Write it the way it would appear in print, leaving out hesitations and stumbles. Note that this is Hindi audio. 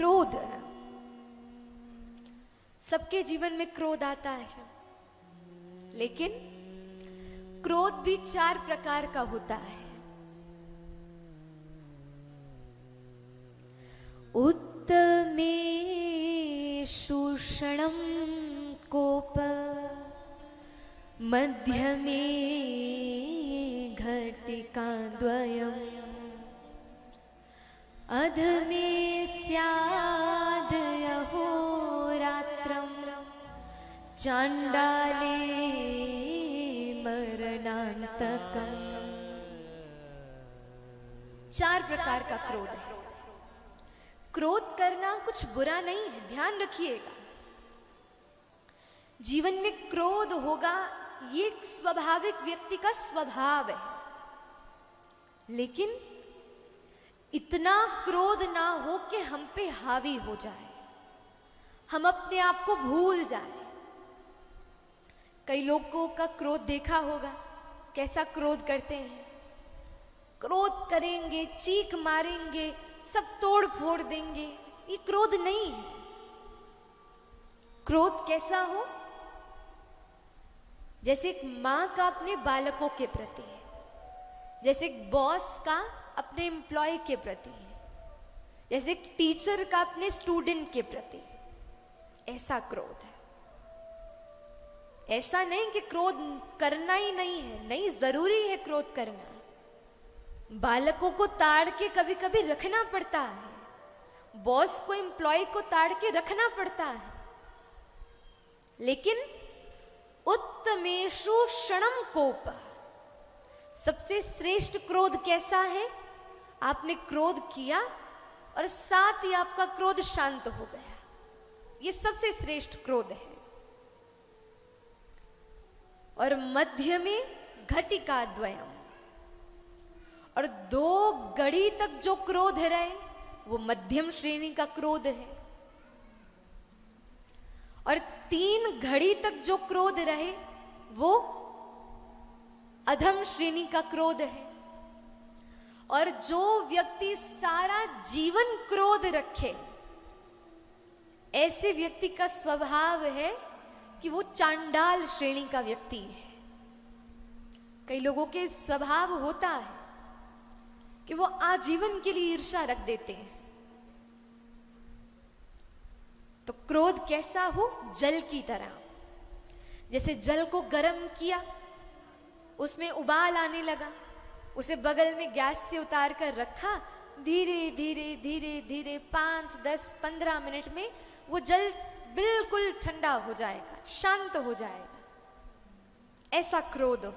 क्रोध। सबके जीवन में क्रोध आता है, लेकिन क्रोध भी 4 प्रकार का होता है। उत्तमेषु क्षणं कोप, मध्यमे घटिकाद्वयम्, अधमे स्यादहोरात्रं, चाण्डाले मरणान्तकम्। 4 प्रकार का क्रोध है। क्रोध करना कुछ बुरा नहीं है, ध्यान रखिएगा। जीवन में क्रोध होगा, ये एक स्वाभाविक व्यक्ति का स्वभाव है, लेकिन इतना क्रोध ना हो कि हम पे हावी हो जाए, हम अपने आप को भूल जाए। कई लोगों का क्रोध देखा होगा, कैसा क्रोध करते हैं। क्रोध करेंगे, चीख मारेंगे, सब तोड़ फोड़ देंगे। ये क्रोध नहीं है। क्रोध कैसा हो? जैसे एक माँ का अपने बालकों के प्रति है, जैसे एक बॉस का अपने एम्प्लॉय के प्रति है, जैसे एक टीचर का अपने स्टूडेंट के प्रति। ऐसा क्रोध है। ऐसा नहीं कि क्रोध करना ही नहीं है, नहीं, जरूरी है क्रोध करना। बालकों को ताड़ के कभी कभी रखना पड़ता है, बॉस को, एम्प्लॉय को ताड़ के रखना पड़ता है। लेकिन उत्तमेषु क्षणं कोप, सबसे श्रेष्ठ क्रोध कैसा है? आपने क्रोध किया और साथ ही आपका क्रोध शांत हो गया, ये सबसे श्रेष्ठ क्रोध है। और मध्य में घटिका द्वयम, और 2 घड़ी तक जो क्रोध रहे वो मध्यम श्रेणी का क्रोध है, और 3 घड़ी तक जो क्रोध रहे वो अधम श्रेणी का क्रोध है। और जो व्यक्ति सारा जीवन क्रोध रखे, ऐसे व्यक्ति का स्वभाव है कि वो चांडाल श्रेणी का व्यक्ति है। कई लोगों के स्वभाव होता है कि वो आजीवन के लिए ईर्ष्या रख देते हैं। तो क्रोध कैसा हो? जल की तरह। जैसे जल को गर्म किया, उसमें उबाल आने लगा, उसे बगल में गैस से उतार कर रखा, धीरे धीरे धीरे धीरे 5, 10, 15 मिनट में वो जल बिल्कुल ठंडा हो जाएगा, शांत हो जाएगा। ऐसा क्रोध हो।